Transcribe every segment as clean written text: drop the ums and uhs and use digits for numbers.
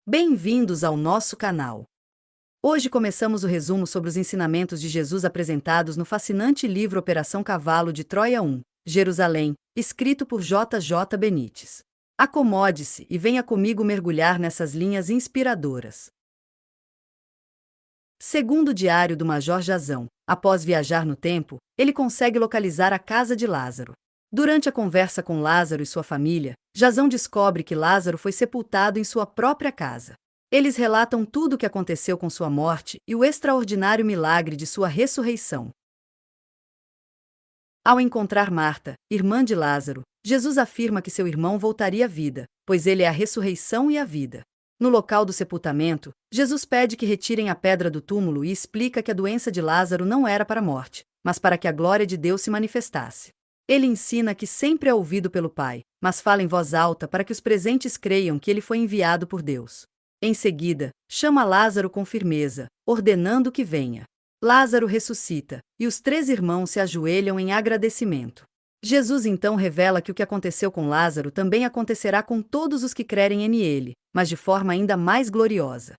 Bem-vindos ao nosso canal. Hoje começamos o resumo sobre os ensinamentos de Jesus apresentados no fascinante livro Operação Cavalo de Troia 1, Jerusalém, escrito por J. J. Benítez. Acomode-se e venha comigo mergulhar nessas linhas inspiradoras. Segundo o diário do Major Jazão, após viajar no tempo, ele consegue localizar a casa de Lázaro. Durante a conversa com Lázaro e sua família, Jazão descobre que Lázaro foi sepultado em sua própria casa. Eles relatam tudo o que aconteceu com sua morte e o extraordinário milagre de sua ressurreição. Ao encontrar Marta, irmã de Lázaro, Jesus afirma que seu irmão voltaria à vida, pois ele é a ressurreição e a vida. No local do sepultamento, Jesus pede que retirem a pedra do túmulo e explica que a doença de Lázaro não era para a morte, mas para que a glória de Deus se manifestasse. Ele ensina que sempre é ouvido pelo Pai, mas fala em voz alta para que os presentes creiam que ele foi enviado por Deus. Em seguida, chama Lázaro com firmeza, ordenando que venha. Lázaro ressuscita, e os 3 irmãos se ajoelham em agradecimento. Jesus então revela que o que aconteceu com Lázaro também acontecerá com todos os que crerem nele, mas de forma ainda mais gloriosa.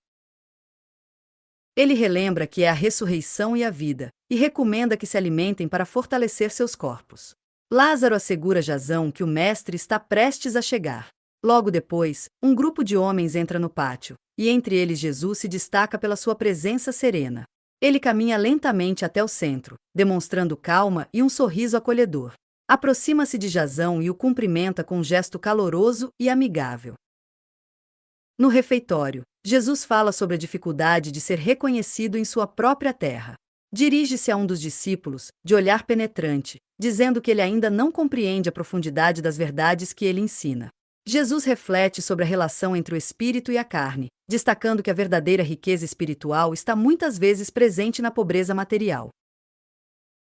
Ele relembra que é a ressurreição e a vida, e recomenda que se alimentem para fortalecer seus corpos. Lázaro assegura Jazão que o mestre está prestes a chegar. Logo depois, um grupo de homens entra no pátio, e entre eles Jesus se destaca pela sua presença serena. Ele caminha lentamente até o centro, demonstrando calma e um sorriso acolhedor. Aproxima-se de Jazão e o cumprimenta com um gesto caloroso e amigável. No refeitório, Jesus fala sobre a dificuldade de ser reconhecido em sua própria terra. Dirige-se a um dos discípulos, de olhar penetrante, dizendo que ele ainda não compreende a profundidade das verdades que ele ensina. Jesus reflete sobre a relação entre o espírito e a carne, destacando que a verdadeira riqueza espiritual está muitas vezes presente na pobreza material.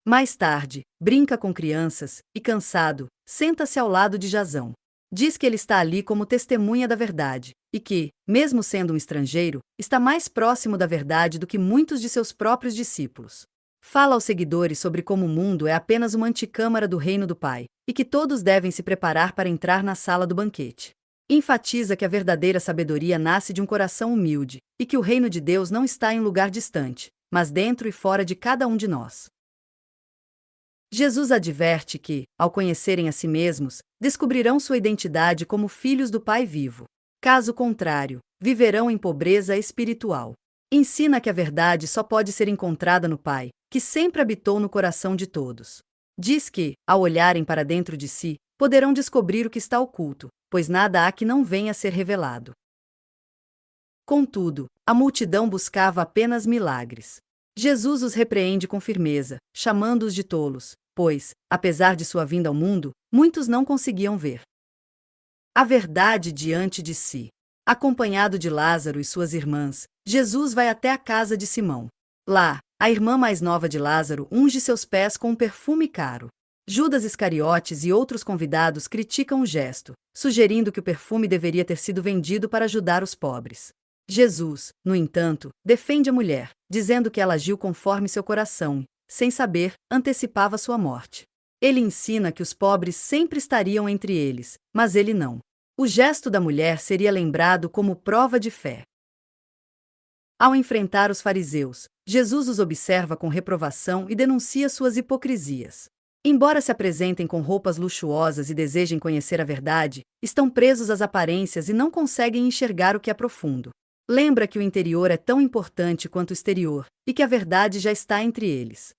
Mais tarde, brinca com crianças e, cansado, senta-se ao lado de Jazão. Diz que ele está ali como testemunha da verdade, e que, mesmo sendo um estrangeiro, está mais próximo da verdade do que muitos de seus próprios discípulos. Fala aos seguidores sobre como o mundo é apenas uma anticâmara do reino do Pai, e que todos devem se preparar para entrar na sala do banquete. Enfatiza que a verdadeira sabedoria nasce de um coração humilde, e que o reino de Deus não está em um lugar distante, mas dentro e fora de cada um de nós. Jesus adverte que, ao conhecerem a si mesmos, descobrirão sua identidade como filhos do Pai vivo. Caso contrário, viverão em pobreza espiritual. Ensina que a verdade só pode ser encontrada no Pai, que sempre habitou no coração de todos. Diz que, ao olharem para dentro de si, poderão descobrir o que está oculto, pois nada há que não venha a ser revelado. Contudo, a multidão buscava apenas milagres. Jesus os repreende com firmeza, chamando-os de tolos, pois, apesar de sua vinda ao mundo, muitos não conseguiam ver a verdade diante de si. Acompanhado de Lázaro e suas irmãs, Jesus vai até a casa de Simão. Lá, a irmã mais nova de Lázaro unge seus pés com um perfume caro. Judas Iscariotes e outros convidados criticam o gesto, sugerindo que o perfume deveria ter sido vendido para ajudar os pobres. Jesus, no entanto, defende a mulher, dizendo que ela agiu conforme seu coração e, sem saber, antecipava sua morte. Ele ensina que os pobres sempre estariam entre eles, mas ele não. O gesto da mulher seria lembrado como prova de fé. Ao enfrentar os fariseus, Jesus os observa com reprovação e denuncia suas hipocrisias. Embora se apresentem com roupas luxuosas e desejem conhecer a verdade, estão presos às aparências e não conseguem enxergar o que é profundo. Lembra que o interior é tão importante quanto o exterior, e que a verdade já está entre eles.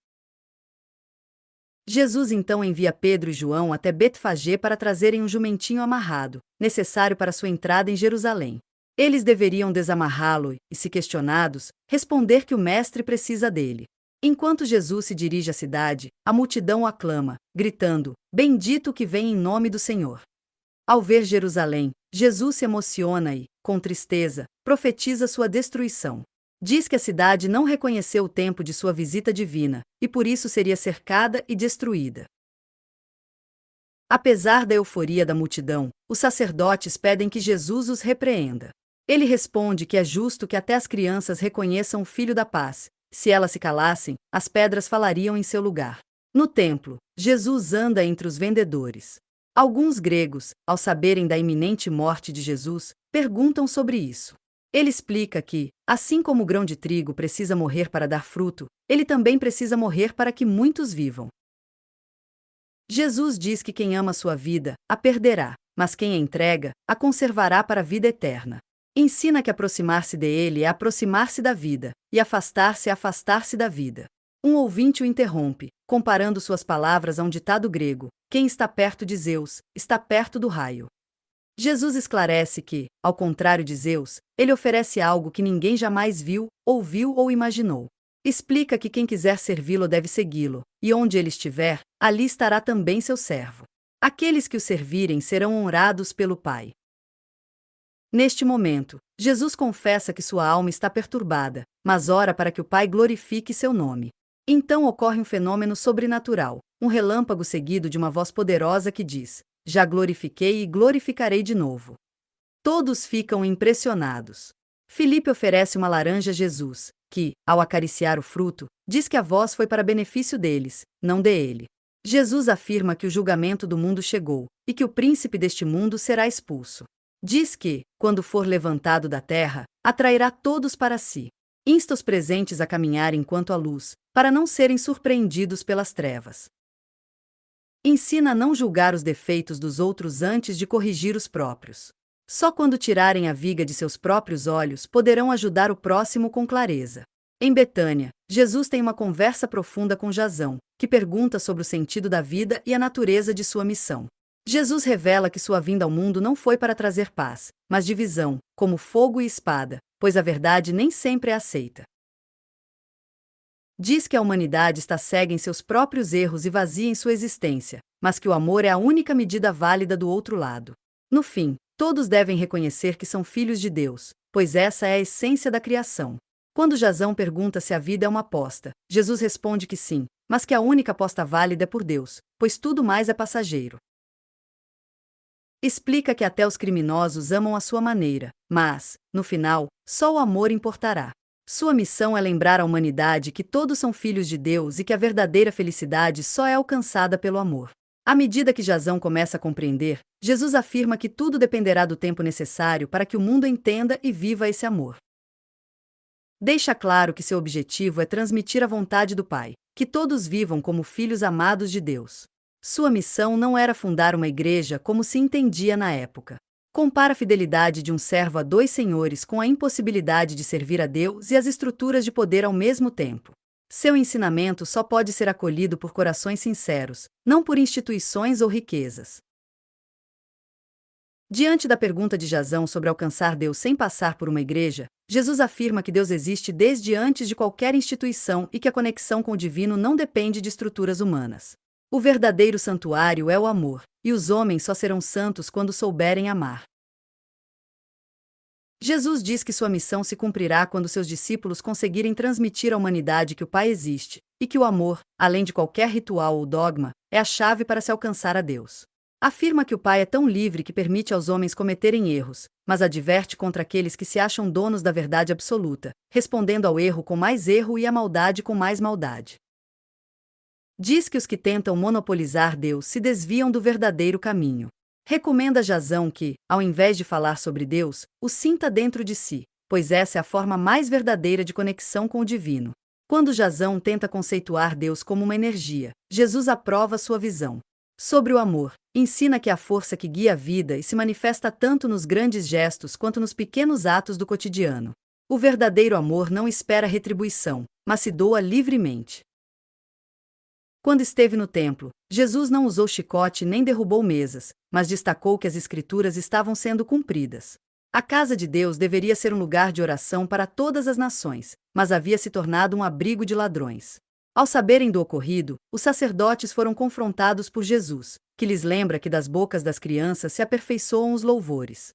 Jesus então envia Pedro e João até Betfagé para trazerem um jumentinho amarrado, necessário para sua entrada em Jerusalém. Eles deveriam desamarrá-lo e, se questionados, responder que o mestre precisa dele. Enquanto Jesus se dirige à cidade, a multidão o aclama, gritando: "Bendito o que vem em nome do Senhor!" Ao ver Jerusalém, Jesus se emociona e, com tristeza, profetiza sua destruição. Diz que a cidade não reconheceu o tempo de sua visita divina, e por isso seria cercada e destruída. Apesar da euforia da multidão, os sacerdotes pedem que Jesus os repreenda. Ele responde que é justo que até as crianças reconheçam o Filho da Paz. Se elas se calassem, as pedras falariam em seu lugar. No templo, Jesus anda entre os vendedores. Alguns gregos, ao saberem da iminente morte de Jesus, perguntam sobre isso. Ele explica que, assim como o grão de trigo precisa morrer para dar fruto, ele também precisa morrer para que muitos vivam. Jesus diz que quem ama sua vida, a perderá, mas quem a entrega, a conservará para a vida eterna. Ensina que aproximar-se dele é aproximar-se da vida, e afastar-se é afastar-se da vida. Um ouvinte o interrompe, comparando suas palavras a um ditado grego: quem está perto de Zeus, está perto do raio. Jesus esclarece que, ao contrário de Zeus, ele oferece algo que ninguém jamais viu, ouviu ou imaginou. Explica que quem quiser servi-lo deve segui-lo, e onde ele estiver, ali estará também seu servo. Aqueles que o servirem serão honrados pelo Pai. Neste momento, Jesus confessa que sua alma está perturbada, mas ora para que o Pai glorifique seu nome. Então ocorre um fenômeno sobrenatural, um relâmpago seguido de uma voz poderosa que diz: já glorifiquei e glorificarei de novo. Todos ficam impressionados. Filipe oferece uma laranja a Jesus, que, ao acariciar o fruto, diz que a voz foi para benefício deles, não de ele. Jesus afirma que o julgamento do mundo chegou, e que o príncipe deste mundo será expulso. Diz que, quando for levantado da terra, atrairá todos para si. Insta os presentes a caminhar enquanto a luz, para não serem surpreendidos pelas trevas. Ensina a não julgar os defeitos dos outros antes de corrigir os próprios. Só quando tirarem a viga de seus próprios olhos poderão ajudar o próximo com clareza. Em Betânia, Jesus tem uma conversa profunda com Jasão, que pergunta sobre o sentido da vida e a natureza de sua missão. Jesus revela que sua vinda ao mundo não foi para trazer paz, mas divisão, como fogo e espada, pois a verdade nem sempre é aceita. Diz que a humanidade está cega em seus próprios erros e vazia em sua existência, mas que o amor é a única medida válida do outro lado. No fim, todos devem reconhecer que são filhos de Deus, pois essa é a essência da criação. Quando Jasão pergunta se a vida é uma aposta, Jesus responde que sim, mas que a única aposta válida é por Deus, pois tudo mais é passageiro. Explica que até os criminosos amam à sua maneira, mas, no final, só o amor importará. Sua missão é lembrar à humanidade que todos são filhos de Deus e que a verdadeira felicidade só é alcançada pelo amor. À medida que Jasão começa a compreender, Jesus afirma que tudo dependerá do tempo necessário para que o mundo entenda e viva esse amor. Deixa claro que seu objetivo é transmitir a vontade do Pai, que todos vivam como filhos amados de Deus. Sua missão não era fundar uma igreja como se entendia na época. Compara a fidelidade de um servo a dois senhores com a impossibilidade de servir a Deus e as estruturas de poder ao mesmo tempo. Seu ensinamento só pode ser acolhido por corações sinceros, não por instituições ou riquezas. Diante da pergunta de Jasão sobre alcançar Deus sem passar por uma igreja, Jesus afirma que Deus existe desde antes de qualquer instituição e que a conexão com o divino não depende de estruturas humanas. O verdadeiro santuário é o amor, e os homens só serão santos quando souberem amar. Jesus diz que sua missão se cumprirá quando seus discípulos conseguirem transmitir à humanidade que o Pai existe, e que o amor, além de qualquer ritual ou dogma, é a chave para se alcançar a Deus. Afirma que o Pai é tão livre que permite aos homens cometerem erros, mas adverte contra aqueles que se acham donos da verdade absoluta, respondendo ao erro com mais erro e à maldade com mais maldade. Diz que os que tentam monopolizar Deus se desviam do verdadeiro caminho. Recomenda a Jasão que, ao invés de falar sobre Deus, o sinta dentro de si, pois essa é a forma mais verdadeira de conexão com o divino. Quando Jasão tenta conceituar Deus como uma energia, Jesus aprova sua visão. Sobre o amor, ensina que é a força que guia a vida e se manifesta tanto nos grandes gestos quanto nos pequenos atos do cotidiano. O verdadeiro amor não espera retribuição, mas se doa livremente. Quando esteve no templo, Jesus não usou chicote nem derrubou mesas, mas destacou que as Escrituras estavam sendo cumpridas. A casa de Deus deveria ser um lugar de oração para todas as nações, mas havia se tornado um abrigo de ladrões. Ao saberem do ocorrido, os sacerdotes foram confrontados por Jesus, que lhes lembra que das bocas das crianças se aperfeiçoam os louvores.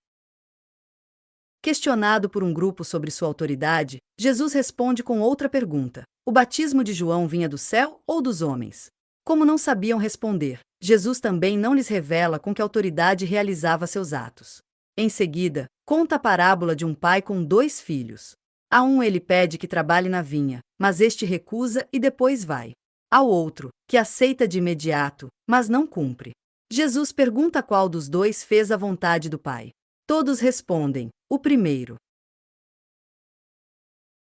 Questionado por um grupo sobre sua autoridade, Jesus responde com outra pergunta: o batismo de João vinha do céu ou dos homens? Como não sabiam responder, Jesus também não lhes revela com que autoridade realizava seus atos. Em seguida, conta a parábola de um pai com dois filhos. A um ele pede que trabalhe na vinha, mas este recusa e depois vai. Ao outro, que aceita de imediato, mas não cumpre. Jesus pergunta qual dos dois fez a vontade do pai. Todos respondem: o primeiro.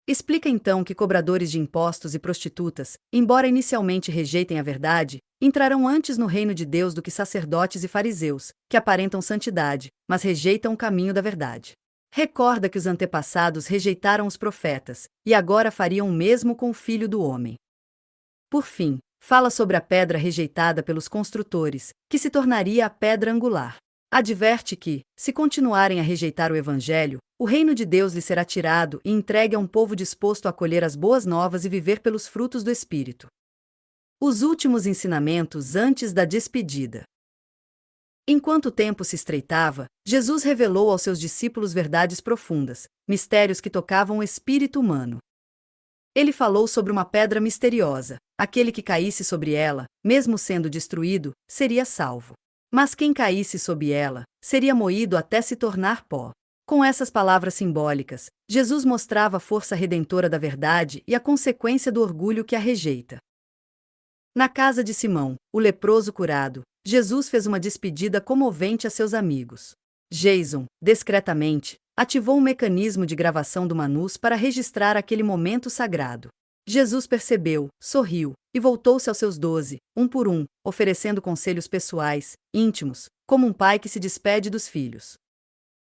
Explica então que cobradores de impostos e prostitutas, embora inicialmente rejeitem a verdade, entrarão antes no reino de Deus do que sacerdotes e fariseus, que aparentam santidade, mas rejeitam o caminho da verdade. Recorda que os antepassados rejeitaram os profetas, e agora fariam o mesmo com o Filho do Homem. Por fim, fala sobre a pedra rejeitada pelos construtores, que se tornaria a pedra angular. Adverte que, se continuarem a rejeitar o Evangelho, o reino de Deus lhe será tirado e entregue a um povo disposto a acolher as boas novas e viver pelos frutos do Espírito. Os últimos ensinamentos antes da despedida. Enquanto o tempo se estreitava, Jesus revelou aos seus discípulos verdades profundas, mistérios que tocavam o espírito humano. Ele falou sobre uma pedra misteriosa: aquele que caísse sobre ela, mesmo sendo destruído, seria salvo. Mas quem caísse sob ela, seria moído até se tornar pó. Com essas palavras simbólicas, Jesus mostrava a força redentora da verdade e a consequência do orgulho que a rejeita. Na casa de Simão, o leproso curado, Jesus fez uma despedida comovente a seus amigos. Jason, discretamente, ativou um mecanismo de gravação do Manus para registrar aquele momento sagrado. Jesus percebeu, sorriu, e voltou-se aos seus 12, um por um, oferecendo conselhos pessoais, íntimos, como um pai que se despede dos filhos.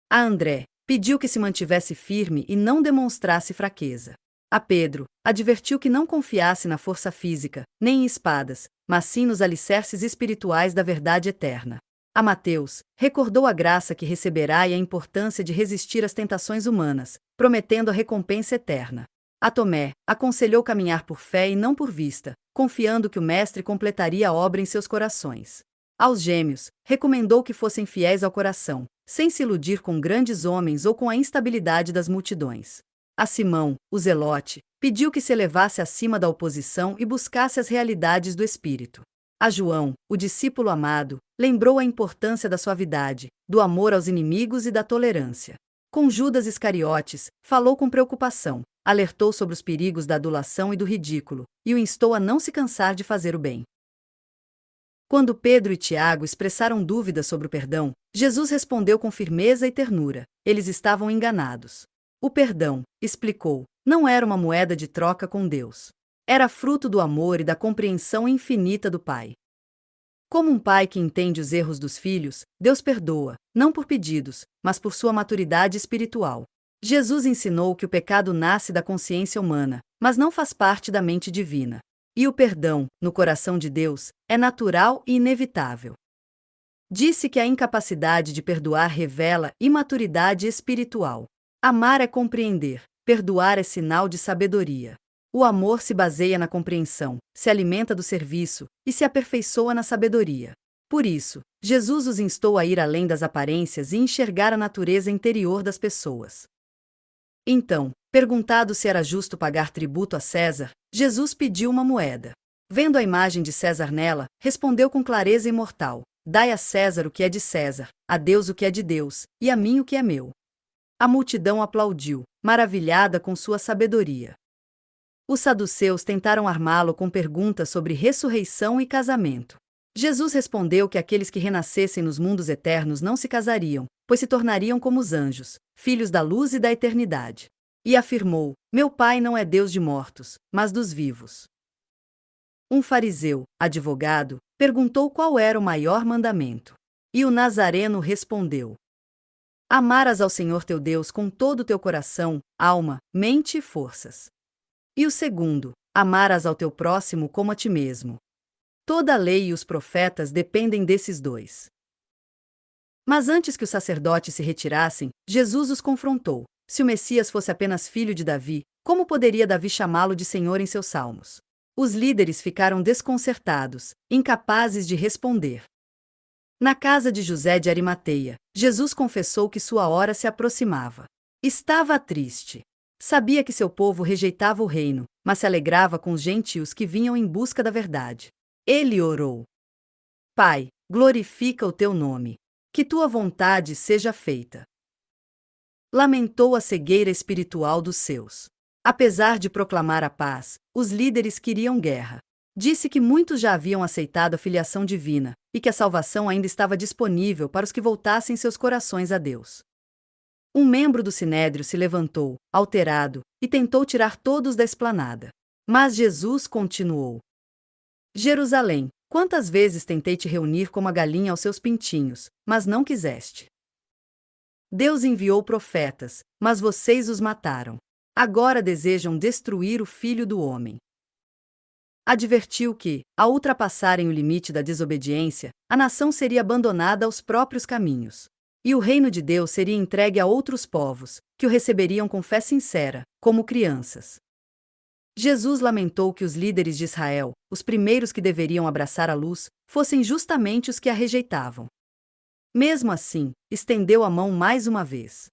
A André, pediu que se mantivesse firme e não demonstrasse fraqueza. A Pedro, advertiu que não confiasse na força física, nem em espadas, mas sim nos alicerces espirituais da verdade eterna. A Mateus, recordou a graça que receberá e a importância de resistir às tentações humanas, prometendo a recompensa eterna. A Tomé, aconselhou caminhar por fé e não por vista, confiando que o Mestre completaria a obra em seus corações. Aos gêmeos, recomendou que fossem fiéis ao coração, sem se iludir com grandes homens ou com a instabilidade das multidões. A Simão, o Zelote, pediu que se elevasse acima da oposição e buscasse as realidades do Espírito. A João, o discípulo amado, lembrou a importância da suavidade, do amor aos inimigos e da tolerância. Com Judas Iscariotes, falou com preocupação, alertou sobre os perigos da adulação e do ridículo, e o instou a não se cansar de fazer o bem. Quando Pedro e Tiago expressaram dúvidas sobre o perdão, Jesus respondeu com firmeza e ternura: eles estavam enganados. O perdão, explicou, não era uma moeda de troca com Deus. Era fruto do amor e da compreensão infinita do Pai. Como um pai que entende os erros dos filhos, Deus perdoa, não por pedidos, mas por sua maturidade espiritual. Jesus ensinou que o pecado nasce da consciência humana, mas não faz parte da mente divina. E o perdão, no coração de Deus, é natural e inevitável. Disse que a incapacidade de perdoar revela imaturidade espiritual. Amar é compreender, perdoar é sinal de sabedoria. O amor se baseia na compreensão, se alimenta do serviço e se aperfeiçoa na sabedoria. Por isso, Jesus os instou a ir além das aparências e enxergar a natureza interior das pessoas. Então, perguntado se era justo pagar tributo a César, Jesus pediu uma moeda. Vendo a imagem de César nela, respondeu com clareza imortal: dai a César o que é de César, a Deus o que é de Deus, e a mim o que é meu. A multidão aplaudiu, maravilhada com sua sabedoria. Os saduceus tentaram armá-lo com perguntas sobre ressurreição e casamento. Jesus respondeu que aqueles que renascessem nos mundos eternos não se casariam, pois se tornariam como os anjos, filhos da luz e da eternidade. E afirmou: meu Pai não é Deus de mortos, mas dos vivos. Um fariseu, advogado, perguntou qual era o maior mandamento. E o nazareno respondeu: amarás ao Senhor teu Deus com todo o teu coração, alma, mente e forças. E o segundo: amarás ao teu próximo como a ti mesmo. Toda a lei e os profetas dependem desses dois. Mas antes que os sacerdotes se retirassem, Jesus os confrontou: se o Messias fosse apenas filho de Davi, como poderia Davi chamá-lo de Senhor em seus salmos? Os líderes ficaram desconcertados, incapazes de responder. Na casa de José de Arimateia, Jesus confessou que sua hora se aproximava. Estava triste. Sabia que seu povo rejeitava o reino, mas se alegrava com os gentios que vinham em busca da verdade. Ele orou: Pai, glorifica o teu nome. Que tua vontade seja feita. Lamentou a cegueira espiritual dos seus. Apesar de proclamar a paz, os líderes queriam guerra. Disse que muitos já haviam aceitado a filiação divina, e que a salvação ainda estava disponível para os que voltassem seus corações a Deus. Um membro do sinédrio se levantou, alterado, e tentou tirar todos da esplanada. Mas Jesus continuou: Jerusalém, quantas vezes tentei te reunir como a galinha aos seus pintinhos, mas não quiseste. Deus enviou profetas, mas vocês os mataram. Agora desejam destruir o Filho do Homem. Advertiu que, ao ultrapassarem o limite da desobediência, a nação seria abandonada aos próprios caminhos. E o reino de Deus seria entregue a outros povos, que o receberiam com fé sincera, como crianças. Jesus lamentou que os líderes de Israel, os primeiros que deveriam abraçar a luz, fossem justamente os que a rejeitavam. Mesmo assim, estendeu a mão mais uma vez.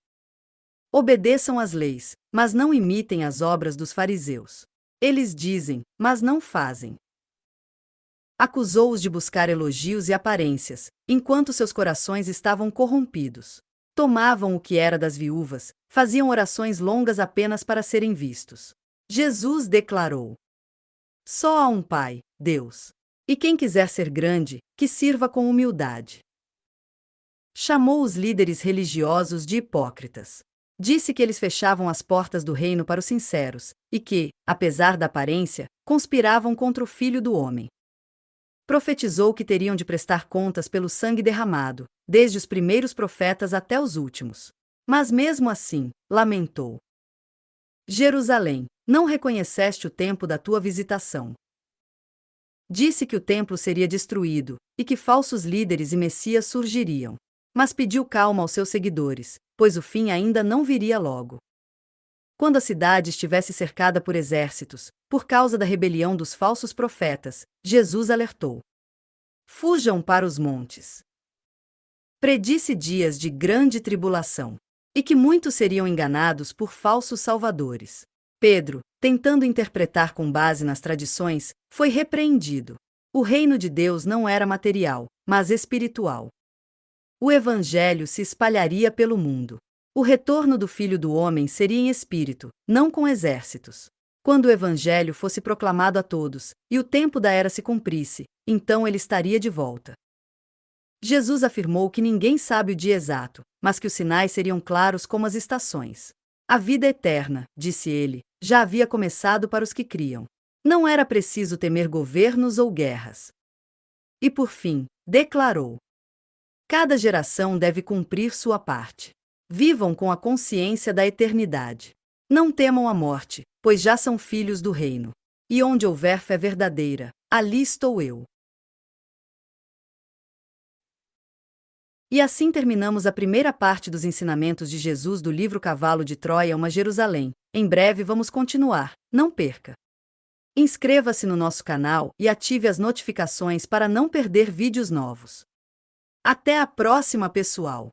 Obedeçam às leis, mas não imitem as obras dos fariseus. Eles dizem, mas não fazem. Acusou-os de buscar elogios e aparências, enquanto seus corações estavam corrompidos. Tomavam o que era das viúvas, faziam orações longas apenas para serem vistos. Jesus declarou: Só há um Pai, Deus. E quem quiser ser grande, que sirva com humildade. Chamou os líderes religiosos de hipócritas. Disse que eles fechavam as portas do reino para os sinceros, e que, apesar da aparência, conspiravam contra o Filho do Homem. Profetizou que teriam de prestar contas pelo sangue derramado, desde os primeiros profetas até os últimos. Mas mesmo assim, lamentou: Jerusalém, não reconheceste o tempo da tua visitação. Disse que o templo seria destruído, e que falsos líderes e messias surgiriam. Mas pediu calma aos seus seguidores, pois o fim ainda não viria logo. Quando a cidade estivesse cercada por exércitos, por causa da rebelião dos falsos profetas, Jesus alertou: Fujam para os montes. Predisse dias de grande tribulação, e que muitos seriam enganados por falsos salvadores. Pedro, tentando interpretar com base nas tradições, foi repreendido. O reino de Deus não era material, mas espiritual. O evangelho se espalharia pelo mundo. O retorno do Filho do Homem seria em espírito, não com exércitos. Quando o evangelho fosse proclamado a todos, e o tempo da era se cumprisse, então ele estaria de volta. Jesus afirmou que ninguém sabe o dia exato, mas que os sinais seriam claros como as estações. A vida eterna, disse ele, já havia começado para os que criam. Não era preciso temer governos ou guerras. E por fim, declarou: Cada geração deve cumprir sua parte. Vivam com a consciência da eternidade. Não temam a morte, pois já são filhos do reino. E onde houver fé verdadeira, ali estou eu. E assim terminamos a primeira parte dos ensinamentos de Jesus do livro Cavalo de Troia, uma Jerusalém. Em breve vamos continuar, não perca! Inscreva-se no nosso canal e ative as notificações para não perder vídeos novos. Até a próxima, pessoal!